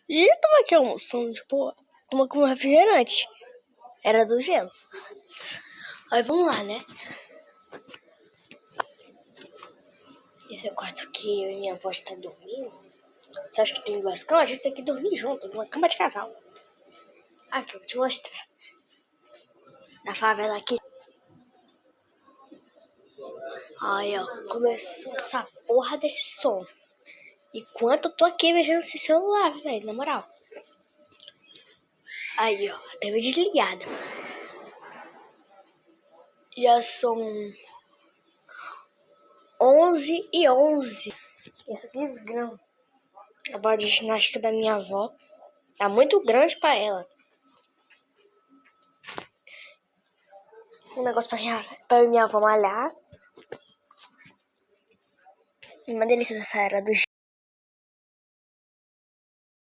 E toma aqui almoção de boa. Toma com refrigerante. Era do gelo. Aí vamos lá, né? Esse é o quarto que eu e minha avó está dormindo. Você acha que tem duas camas? A gente tem que dormir junto, numa cama de casal. Aqui, eu vou te mostrar. Na favela aqui. Aí, ó, começou essa porra desse som. Enquanto eu tô aqui mexendo nesse celular, velho, na moral. Aí, ó, a TV desligada. Já são 11h11. Essa desgrama. A bola de ginástica da minha avó tá muito grande pra ela. Um negócio pra minha avó malhar. Uma delícia dessa era do